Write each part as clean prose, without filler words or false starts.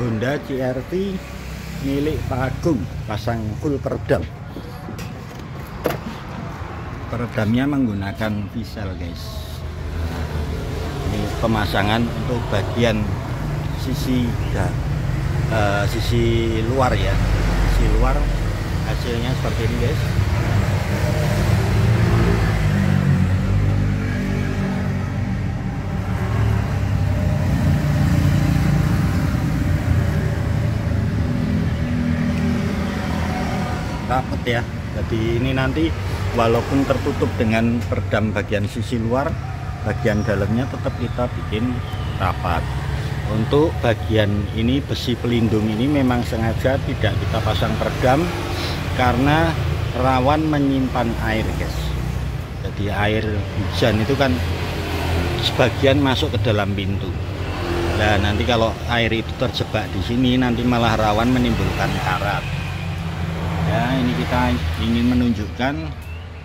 Honda CR-V milik Pak Agung, pasang full peredam. Peredamnya menggunakan Visel, guys. Ini pemasangan untuk bagian sisi luar ya. Sisi luar hasilnya seperti ini, guys. Rapet ya. Jadi ini nanti walaupun tertutup dengan peredam bagian sisi luar, bagian dalamnya tetap kita bikin rapat. Untuk bagian ini besi pelindung ini memang sengaja tidak kita pasang peredam karena rawan menyimpan air, guys. Jadi air hujan itu kan sebagian masuk ke dalam pintu. Nah, nanti kalau air itu terjebak di sini nanti malah rawan menimbulkan karat. Ya, ini kita ingin menunjukkan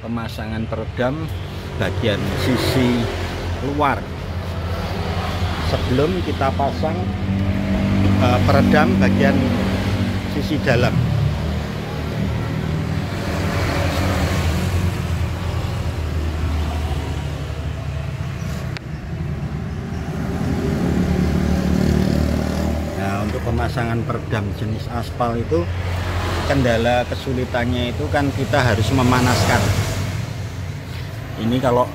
pemasangan peredam bagian sisi luar sebelum kita pasang peredam bagian sisi dalam. Nah, untuk pemasangan peredam jenis aspal itu kendala kesulitannya itu kan kita harus memanaskan. Ini kalau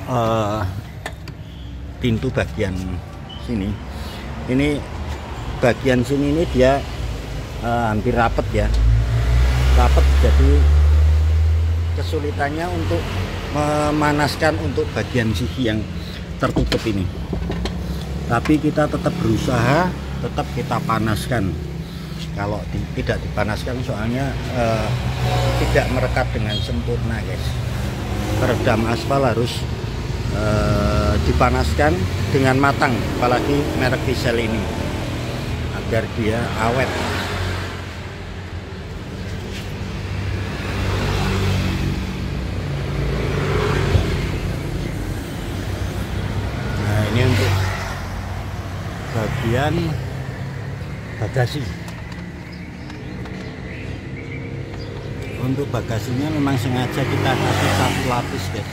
pintu bagian sini, ini bagian sini ini dia hampir rapet ya, rapet. Jadi kesulitannya untuk memanaskan untuk bagian sisi yang tertutup ini. Tapi kita tetap berusaha, tetap kita panaskan. Kalau tidak dipanaskan soalnya tidak merekat dengan sempurna, guys. Peredam aspal harus dipanaskan dengan matang, apalagi merek Visel ini, agar dia awet. Nah, ini untuk bagian bagasi. Untuk bagasinya memang sengaja kita kasih satu lapis, guys.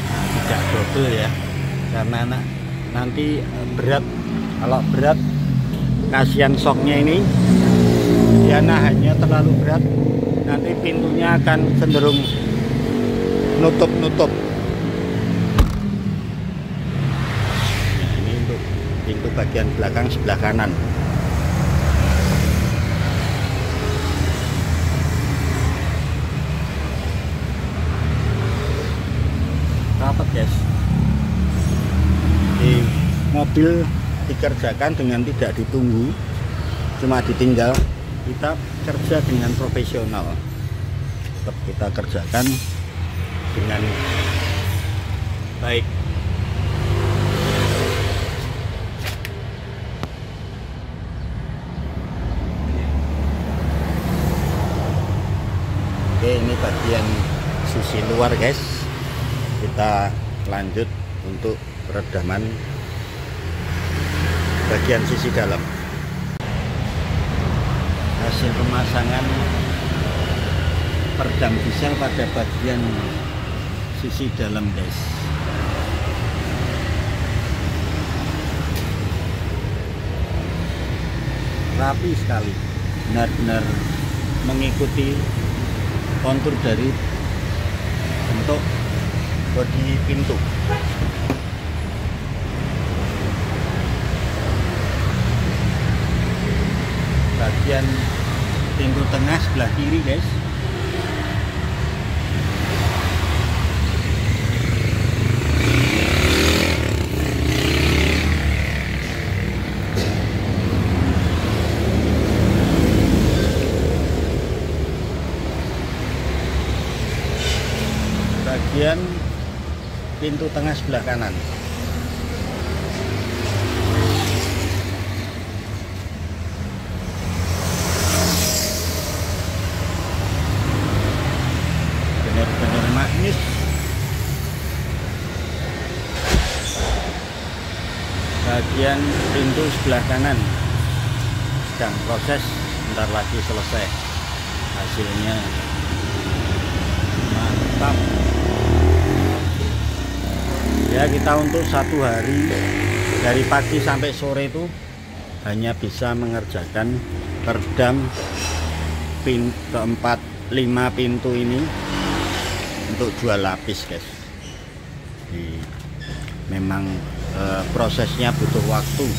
Nah, tidak double ya, karena nanti berat. Kalau berat, kasihan soknya ini dia hanya terlalu berat, nanti pintunya akan cenderung nutup. Nah, ini untuk pintu bagian belakang sebelah kanan. Rapet, guys. Di mobil dikerjakan dengan tidak ditunggu, cuma ditinggal. Kita kerja dengan profesional, tetap kita kerjakan dengan baik. Oke, ini bagian sisi luar, guys. Kita lanjut untuk peredaman bagian sisi dalam. Hasil pemasangan peredam Visel pada bagian sisi dalam, guys. Rapi sekali, benar-benar mengikuti kontur dari bentuk bodi pintu. Bagian pintu tengah sebelah kiri, guys. Bagian pintu tengah sebelah kanan. Benar-benar magnis. Bagian pintu sebelah kanan. sedang proses, bentar lagi selesai. Hasilnya mantap ya. Kita untuk satu hari dari pagi sampai sore itu hanya bisa mengerjakan peredam keempat 5 pintu ini untuk 2 lapis guys. Memang prosesnya butuh waktu,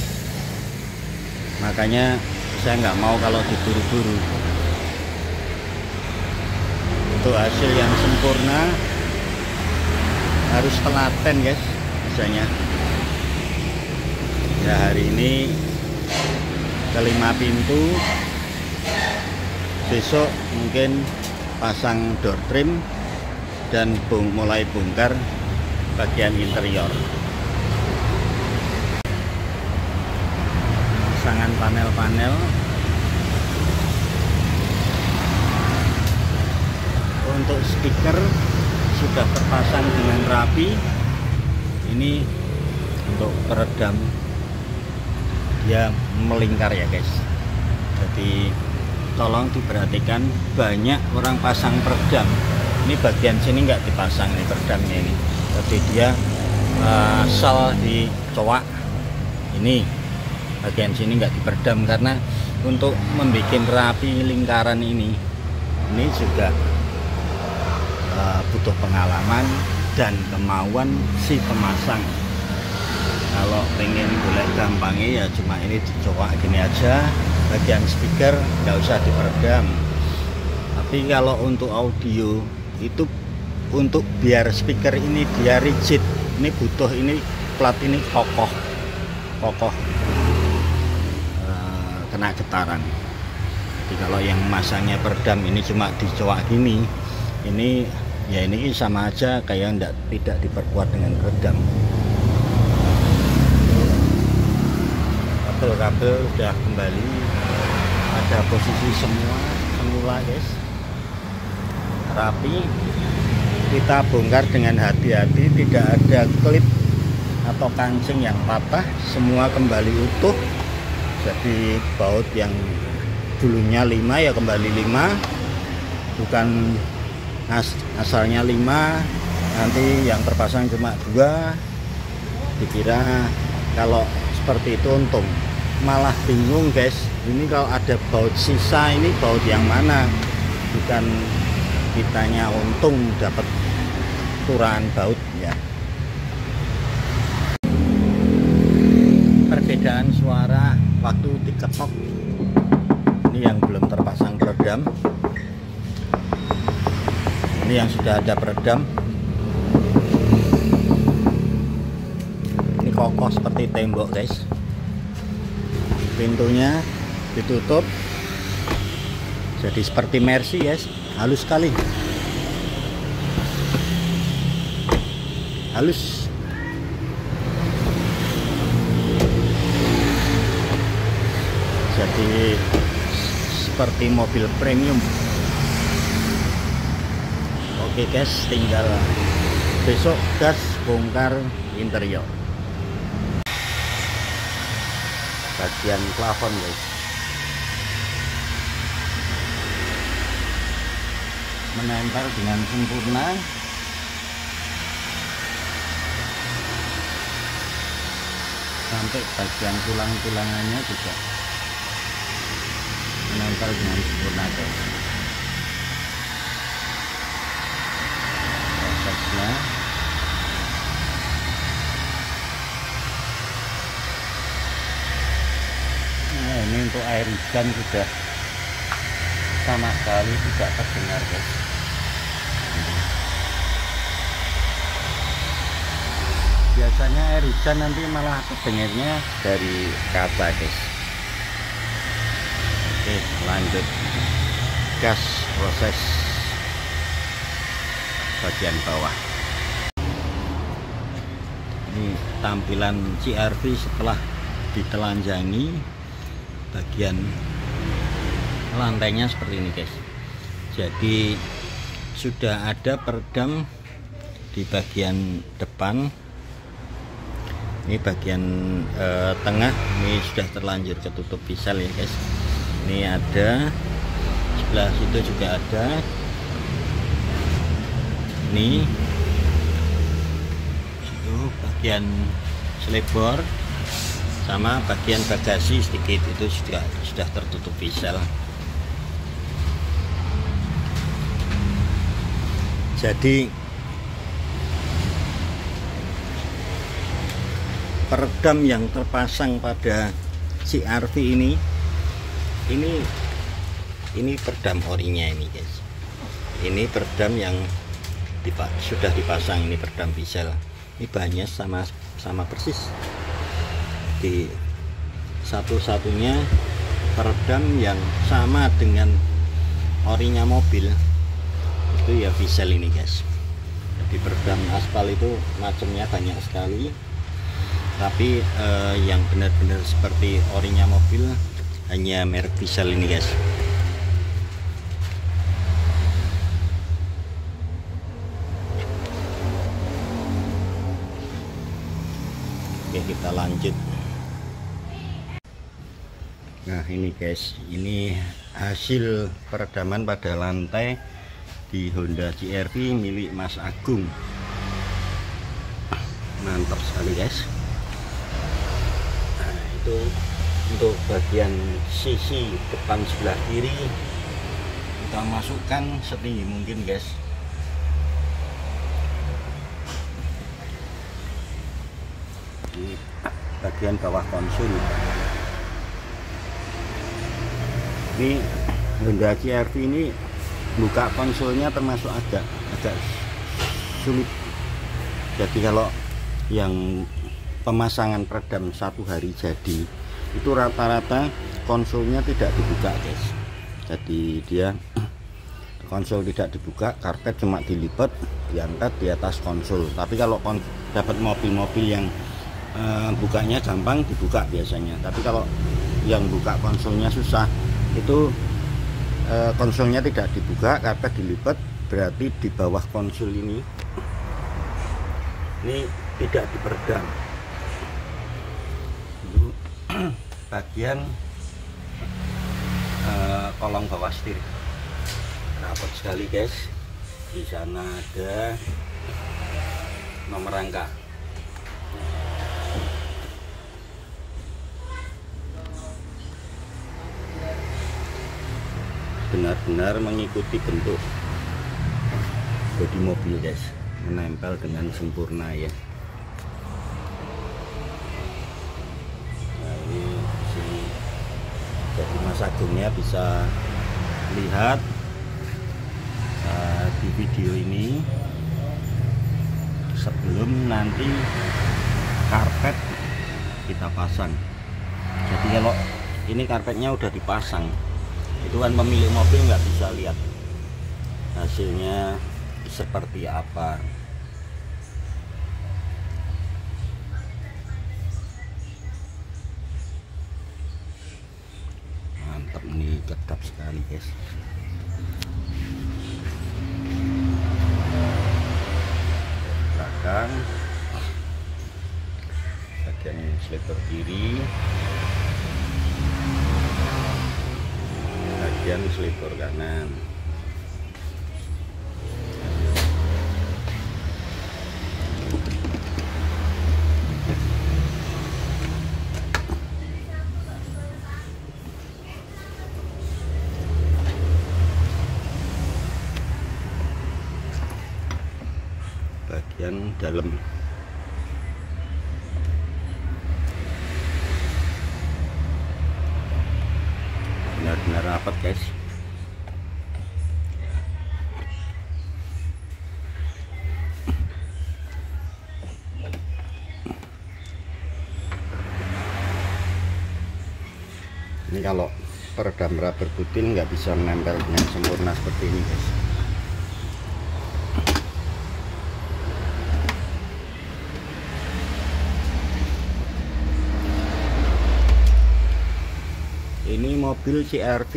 makanya saya nggak mau kalau diburu-buru. Untuk hasil yang sempurna harus telaten guys biasanya. Ya hari ini ke-5 pintu, besok mungkin pasang door trim dan mulai bongkar bagian interior. Pasangan panel-panel untuk speaker sudah terpasang dengan rapi. Ini untuk peredam dia melingkar ya guys. Jadi tolong diperhatikan, banyak orang pasang peredam. Ini bagian sini nggak dipasang nih peredamnya ini. Jadi dia asal dicowak. Ini bagian sini nggak diperedam karena untuk membuat rapi lingkaran ini juga butuh pengalaman dan kemauan si pemasang. Kalau pengen boleh gampangnya ya cuma ini dicowak gini aja, bagian speaker nggak usah diperedam. Tapi kalau untuk audio itu, untuk biar speaker ini dia rigid, ini butuh ini plat ini kokoh kena getaran. Jadi kalau yang masangnya peredam ini cuma dicowak gini, ini ya ini sama aja kayak tidak diperkuat dengan peredam. Kabel-kabel sudah kembali pada posisi semula guys, rapi. Kita bongkar dengan hati-hati, tidak ada klip atau kancing yang patah, semua kembali utuh. Jadi baut yang dulunya 5 ya kembali 5, bukan asalnya 5, nanti yang terpasang cuma 2. Dikira kalau seperti itu untung, malah bingung guys. Ini kalau ada baut sisa, ini baut yang mana? Bukan kitanya untung dapat turahan baut ya. Perbedaan suara waktu diketok ini yang belum terpasang peredam, ini yang sudah ada peredam. Ini kokoh seperti tembok guys. Pintunya ditutup jadi seperti Mercy guys, halus sekali, halus. Jadi seperti mobil premium. Oke guys, tinggal besok gas bongkar interior bagian plafon guys. Menempel dengan sempurna. Sampai bagian tulang-tulangannya juga menempel dengan sempurna guys. Prosesnya nah, ini untuk air hujan sudah sama sekali tidak terdengar guys. Biasanya air hujan nanti malah terdengarnya dari kaca guys. Oke, lanjut gas proses bagian bawah. Ini tampilan CR-V setelah ditelanjangi. Bagian lantainya seperti ini guys. Jadi sudah ada peredam di bagian depan. Ini bagian tengah ini sudah terlanjur ketutup pisau ya guys. Ini ada, sebelah situ juga ada. Ini itu bagian selebor sama bagian bagasi sedikit itu sudah tertutup visel. Jadi peredam yang terpasang pada CR-V ini peredam orinya ini guys. Ini peredam yang sudah dipasang, ini peredam visel. Ini bahannya sama persis. Di satu-satunya peredam yang sama dengan orinya mobil itu ya visel ini guys. Jadi peredam aspal itu macamnya banyak sekali, tapi yang benar-benar seperti orinya mobil hanya merek visel ini guys. Oke, kita lanjut. Nah ini guys, ini hasil peredaman pada lantai di Honda CR-V milik Mas Agung. Mantap sekali guys. Nah itu untuk bagian sisi depan sebelah kiri kita masukkan setinggi mungkin guys. Di bagian bawah konsul ini Honda CR-V ini buka konsolnya termasuk agak sulit. Jadi kalau yang pemasangan peredam 1 hari jadi itu rata-rata konsolnya tidak dibuka guys. Jadi dia konsol tidak dibuka, karpet cuma dilipat diangkat di atas konsol. Tapi kalau dapat mobil-mobil yang bukanya gampang dibuka biasanya, tapi kalau yang buka konsolnya susah itu konsolnya tidak dibuka, karpet dilipat, berarti di bawah konsol ini tidak diperedam. Itu bagian kolong bawah setir rapat sekali guys. Di sana ada nomor rangka. Benar-benar mengikuti bentuk bodi mobil guys, menempel dengan sempurna ya. Nah ini sini, jadi Mas Agungnya bisa lihat di video ini sebelum nanti karpet kita pasang. Jadi kalau ini karpetnya udah dipasang, itu kan pemilik mobil nggak bisa lihat hasilnya seperti apa. Mantap nih, kedap sekali guys. Belakang bagian selipper kiri, bagian selipur kanan. Bagian dalam benar-benar rapat guys. Ini kalau peredam rubber putin nggak bisa menempel dengan sempurna seperti ini guys. Ini mobil CR-V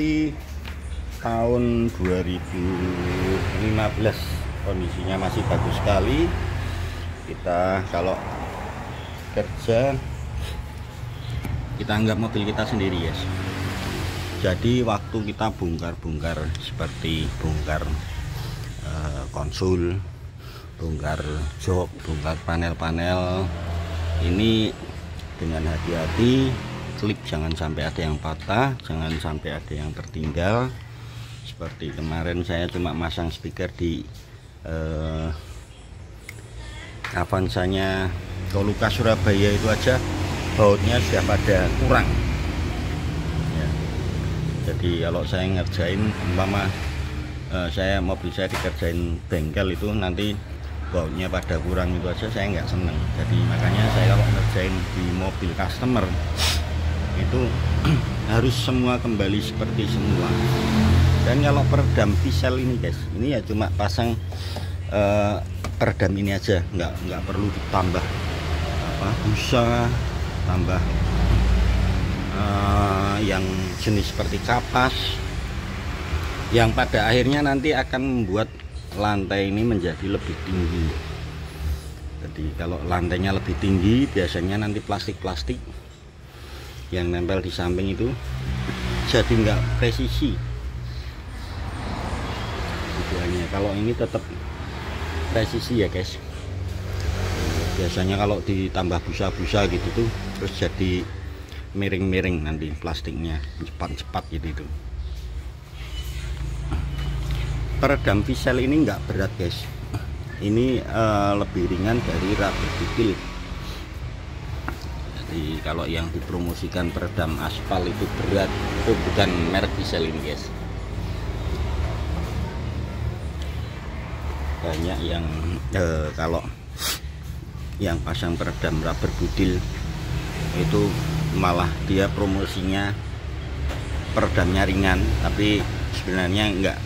tahun 2015, kondisinya masih bagus sekali. Kita kalau kerja kita anggap mobil kita sendiri guys. Jadi waktu kita bongkar-bongkar seperti bongkar konsul, bongkar jok, bongkar panel-panel, ini dengan hati-hati, klip jangan sampai ada yang patah, jangan sampai ada yang tertinggal. Seperti kemarin saya cuma masang speaker di Avanzanya Toluka Surabaya itu aja bautnya sudah pada kurang ya. Jadi kalau saya ngerjain umpama mobil saya dikerjain bengkel itu nanti bautnya pada kurang itu aja saya nggak seneng. Jadi makanya saya kalau ngerjain di mobil customer itu harus semua kembali seperti semua. Dan kalau peredam diesel ini guys, ini ya cuma pasang peredam ini aja, nggak perlu ditambah busa, tambah yang jenis seperti kapas, yang pada akhirnya nanti akan membuat lantai ini menjadi lebih tinggi. Jadi kalau lantainya lebih tinggi, biasanya nanti plastik-plastik yang nempel di samping itu jadi nggak presisi. Tujuannya kalau ini tetap presisi ya guys. Biasanya kalau ditambah busa-busa gitu tuh terus jadi miring-miring nanti plastiknya, cepat-cepat gitu. Peredam diesel ini nggak berat guys, ini lebih ringan dari rubber butil. Jadi kalau yang dipromosikan peredam aspal itu berat, itu bukan merek diesel ini guys. Banyak yang kalau yang pasang peredam rubber butil itu malah dia promosinya peredamnya ringan, tapi sebenarnya enggak,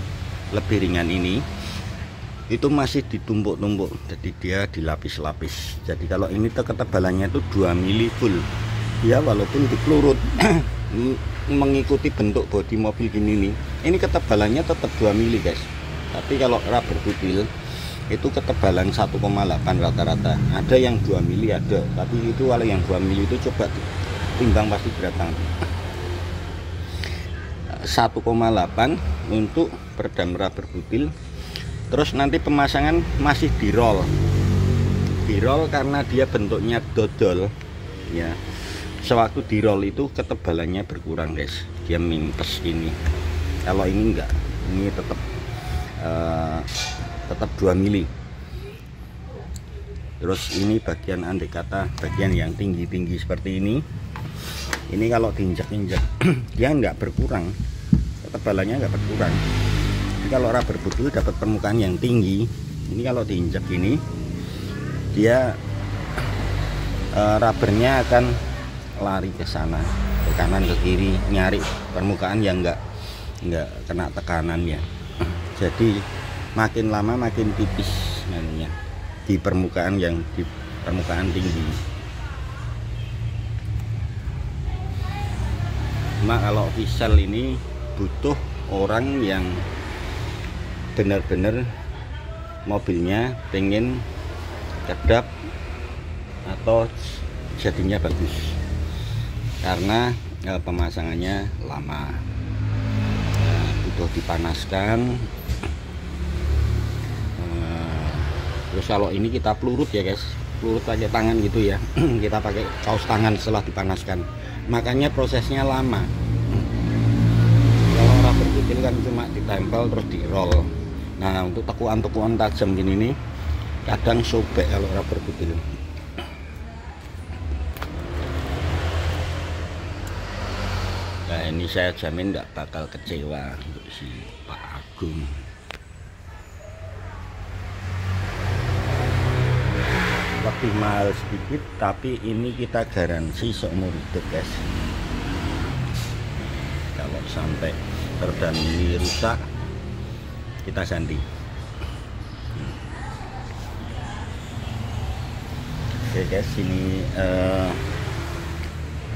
lebih ringan ini itu masih ditumpuk-tumpuk, jadi dia dilapis-lapis. Jadi kalau ini ketebalannya itu 2 mili full, dia walaupun dipelurut mengikuti bentuk bodi mobil gini nih, ini ketebalannya tetap 2 mili guys. Tapi kalau rubber butil itu ketebalan 1,8 rata-rata, ada yang 2 mili ada, tapi itu kalau yang 2 mili itu coba timbang pasti berat banget. 1,8 untuk peredam rubber butil. Terus nanti pemasangan masih di roll karena dia bentuknya dodol ya. Sewaktu di roll itu ketebalannya berkurang guys, dia mintes ini. Kalau ini enggak, ini tetap 2 mili. Terus ini bagian andai kata bagian yang tinggi-tinggi seperti ini kalau diinjak-injak dia nggak berkurang, ketebalannya nggak berkurang. Jadi kalau rubber butil dapat permukaan yang tinggi, ini kalau diinjak ini dia rubbernya akan lari ke sana, ke kanan ke kiri, nyari permukaan yang nggak kena tekanan ya. Jadi makin lama makin tipis namanya di permukaan tinggi. Cuma kalau diesel ini butuh orang yang benar-benar mobilnya pengen kedap atau jadinya bagus, karena pemasangannya lama, butuh dipanaskan. Terus kalau ini kita pelurut ya guys, pelurut pakai tangan gitu ya. Kita pakai kaos tangan setelah dipanaskan, makanya prosesnya lama. Kalau rubber butil kan cuma ditempel terus di roll. Nah untuk tekuan-tekuan tajam gini nih kadang sobek kalau rubber butil. Nah ini saya jamin nggak bakal kecewa untuk si Pak Agung. Lebih mahal sedikit, tapi ini kita garansi seumur hidup guys. Kalau sampai peredam ini rusak, kita ganti. Oke guys, ini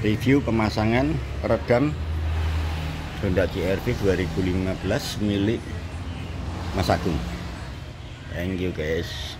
review pemasangan peredam Honda CR-V 2015 milik Mas Agung. Thank you guys.